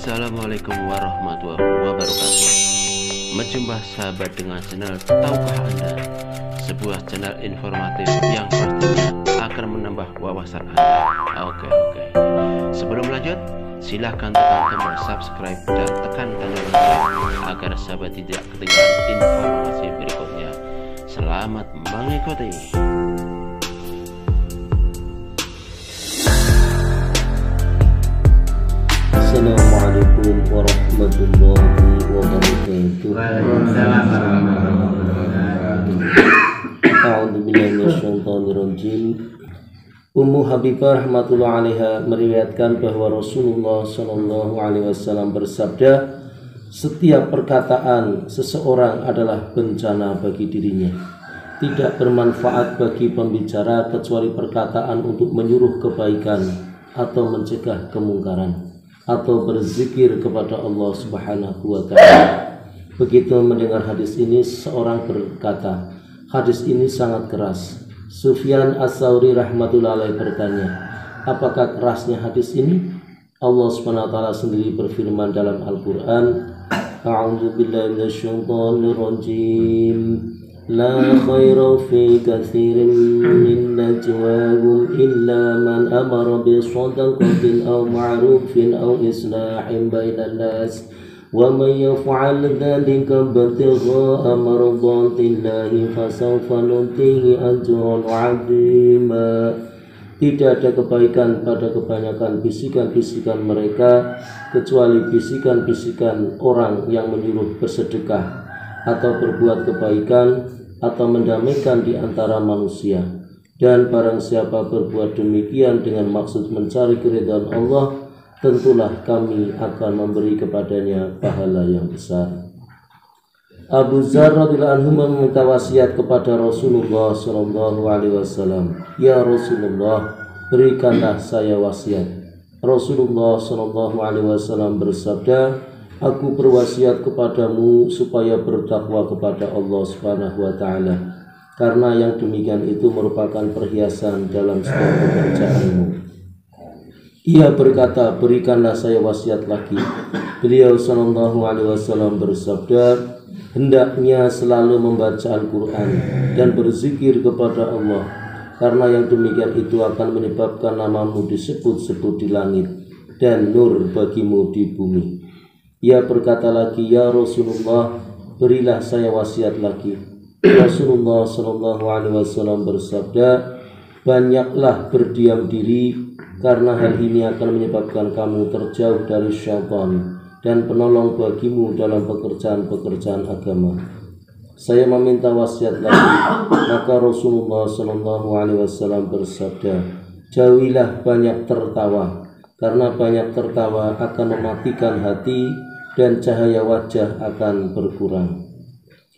Assalamualaikum warahmatullahi wabarakatuh. Menjumpa sahabat dengan channel Tahukah Anda, sebuah channel informatif yang pastinya akan menambah wawasan Anda. Oke. Sebelum lanjut, silahkan tekan tombol subscribe dan tekan tanda lonceng agar sahabat tidak ketinggalan informasi berikutnya. Selamat mengikuti. Assalamualaikum warahmatullahi wabarakatuh. Waalaikumsalam warahmatullahi wabarakatuh. A'udzubillahi minasyaitonirrajim. Ummu Habibah rahmatullah alaiha meriwayatkan bahwa Rasulullah Shallallahu alaihi wasallam bersabda, setiap perkataan seseorang adalah bencana bagi dirinya. Tidak bermanfaat bagi pembicara kecuali perkataan untuk menyuruh kebaikan atau mencegah kemungkaran, atau berzikir kepada Allah Subhanahu wa ta'ala. Begitu mendengar hadis ini, seorang berkata, hadis ini sangat keras. Sufyan As-Tsauri rahmatullahi alaihi bertanya, apakah kerasnya hadis ini? Allah Subhanahu wa ta'ala sendiri berfirman dalam Al-Quran, A'udzu billahi minasyaitonir rajim. La khaira fi katsirin min najwahum illa man amara bi shadaqatin aw ma'rufin aw islahin bainan nas wa man yaf'al dhalika ibtigha'a mardatillahi fasawfa nutihi ajran 'azima. Tidak ada kebaikan pada kebanyakan bisikan-bisikan mereka kecuali bisikan-bisikan orang yang menyuruh bersedekah atau berbuat kebaikan atau mendamaikan di antara manusia. Dan barang siapa berbuat demikian dengan maksud mencari keridhaan Allah, tentulah kami akan memberi kepadanya pahala yang besar. Abu Dzar radhiyallahu anhu meminta wasiat kepada Rasulullah sallallahu alaihi wasallam, ya Rasulullah, berikanlah saya wasiat. Rasulullah sallallahu alaihi wasallam bersabda, aku berwasiat kepadamu supaya bertakwa kepada Allah Subhanahu wa ta'ala, karena yang demikian itu merupakan perhiasan dalam setiap pekerjaanmu. Ia berkata, berikanlah saya wasiat lagi. Beliau sallallahu alaihi wasallam bersabda, hendaknya selalu membaca Al-Quran dan berzikir kepada Allah, karena yang demikian itu akan menyebabkan namamu disebut-sebut di langit dan nur bagimu di bumi. Ia berkata lagi, ya Rasulullah, berilah saya wasiat lagi. Rasulullah Shallallahu alaihi wasallam bersabda, banyaklah berdiam diri, karena hal ini akan menyebabkan kamu terjauh dari syaitan dan penolong bagimu dalam pekerjaan-pekerjaan agama. Saya meminta wasiat lagi, maka Rasulullah Shallallahu alaihi wasallam bersabda, jauhilah banyak tertawa, karena banyak tertawa akan mematikan hati dan cahaya wajah akan berkurang.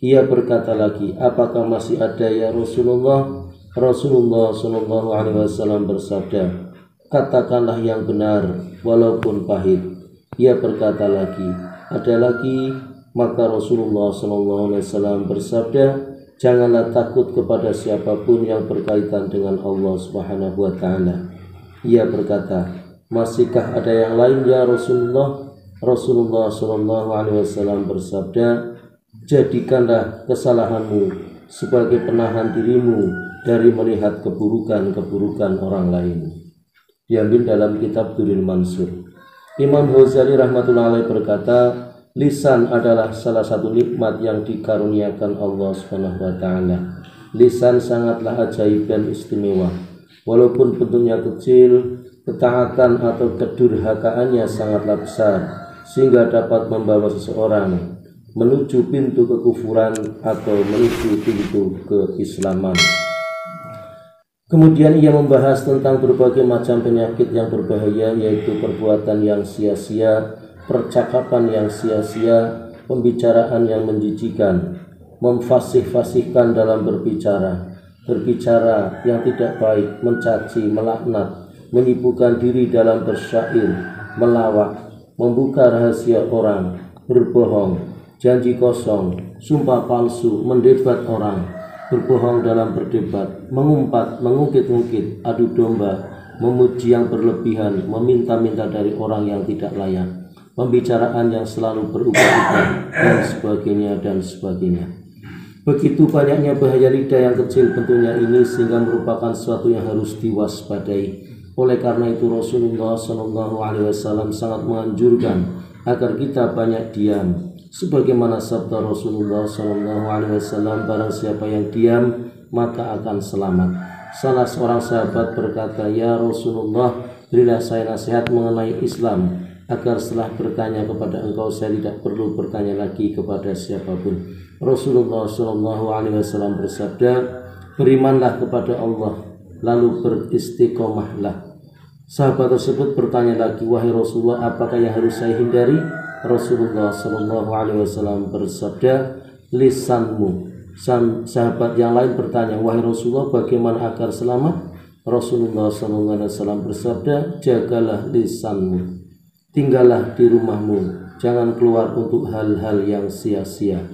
Ia berkata lagi, apakah masih ada ya Rasulullah? Rasulullah sallallahu alaihi wasallam bersabda, katakanlah yang benar walaupun pahit. Ia berkata lagi, ada lagi. Maka Rasulullah sallallahu alaihi wasallam bersabda, janganlah takut kepada siapapun yang berkaitan dengan Allah Subhanahu wa ta'ala. Ia berkata, masihkah ada yang lain ya Rasulullah? Rasulullah Shallallahu alaihi wasallam bersabda, jadikanlah kesalahanmu sebagai penahan dirimu dari melihat keburukan-keburukan orang lain. Diambil dalam kitab Durrul Mansur. Imam Ghazali rahmatullahi alaihi berkata, lisan adalah salah satu nikmat yang dikaruniakan Allah Subhanahu wa ta'ala. Lisan sangatlah ajaib dan istimewa. Walaupun bentuknya kecil, ketaatan atau kedurhakaannya sangatlah besar, sehingga dapat membawa seseorang menuju pintu kekufuran atau menuju pintu keislaman. Kemudian ia membahas tentang berbagai macam penyakit yang berbahaya, yaitu perbuatan yang sia-sia, percakapan yang sia-sia, pembicaraan yang menjijikan, memfasih-fasihkan dalam berbicara, berbicara yang tidak baik, mencaci, melaknat, menyibukkan diri dalam bersyair, melawak, membuka rahasia orang, berbohong, janji kosong, sumpah palsu, mendebat orang, berbohong dalam berdebat, mengumpat, mengungkit-ungkit, adu domba, memuji yang berlebihan, meminta-minta dari orang yang tidak layak, pembicaraan yang selalu berubah-ubah, dan sebagainya dan sebagainya. Begitu banyaknya bahaya lidah yang kecil tentunya ini sehingga merupakan sesuatu yang harus diwaspadai. Oleh karena itu Rasulullah SAW sangat menganjurkan agar kita banyak diam. Sebagaimana sabda Rasulullah SAW, barang siapa yang diam maka akan selamat. Salah seorang sahabat berkata, "Ya Rasulullah, berilah saya nasihat mengenai Islam, agar setelah bertanya kepada engkau saya tidak perlu bertanya lagi kepada siapapun." Rasulullah SAW bersabda, "Berimanlah kepada Allah, lalu beristiqomahlah." Sahabat tersebut bertanya lagi, "Wahai Rasulullah, apakah yang harus saya hindari?" Rasulullah SAW bersabda, "Lisanmu." Sahabat yang lain bertanya, "Wahai Rasulullah, bagaimana agar selamat?" Rasulullah SAW bersabda, "Jagalah lisanmu, tinggallah di rumahmu, jangan keluar untuk hal-hal yang sia-sia,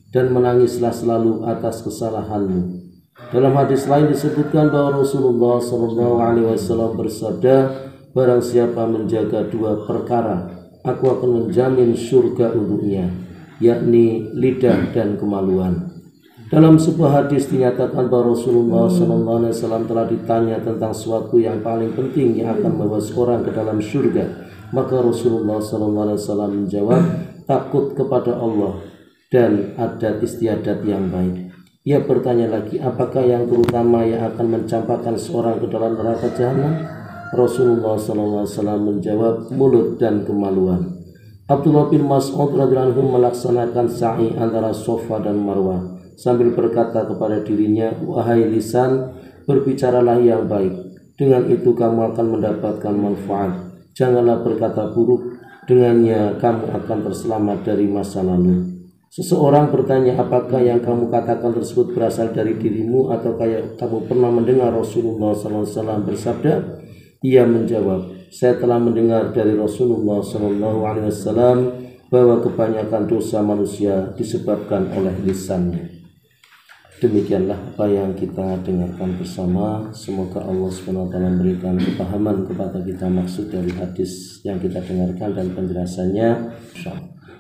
dan menangislah selalu atas kesalahanmu." Dalam hadis lain disebutkan bahwa Rasulullah SAW bersabda, "Barang siapa menjaga dua perkara, aku akan menjamin surga untuknya, yakni lidah dan kemaluan." Dalam sebuah hadis dinyatakan bahwa Rasulullah SAW telah ditanya tentang sesuatu yang paling penting yang akan membawa seorang ke dalam surga. Maka Rasulullah SAW menjawab, "Takut kepada Allah dan adat istiadat yang baik." Ia bertanya lagi, "Apakah yang terutama yang akan mencampakkan seorang ke dalam neraka jahanam?" Rasulullah SAW menjawab, "Mulut dan kemaluan." Abdullah bin Mas'ud radhiyallahu anhu melaksanakan sa'i antara Safa dan Marwah sambil berkata kepada dirinya, "Wahai lisan, berbicaralah yang baik, dengan itu kamu akan mendapatkan manfaat. Janganlah berkata buruk, dengannya kamu akan terselamat dari masa lalu." Seseorang bertanya, "Apakah yang kamu katakan tersebut berasal dari dirimu atau kamu pernah mendengar Rasulullah SAW bersabda?" Ia menjawab, "Saya telah mendengar dari Rasulullah SAW bahwa kebanyakan dosa manusia disebabkan oleh lisannya." Demikianlah apa yang kita dengarkan bersama. Semoga Allah SWT memberikan kepahaman kepada kita maksud dari hadis yang kita dengarkan dan penjelasannya.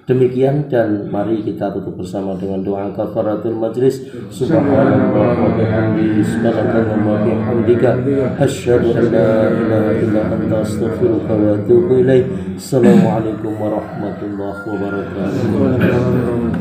Demikian, dan mari kita tutup bersama dengan doa kafaratul majlis. Subhanallah wa bihamdihi, subhanallah wa bihamdika, asyhadu an la ilaha illa anta, astaghfiruka wa atubu ilaik. Assalamualaikum warahmatullahi wabarakatuh.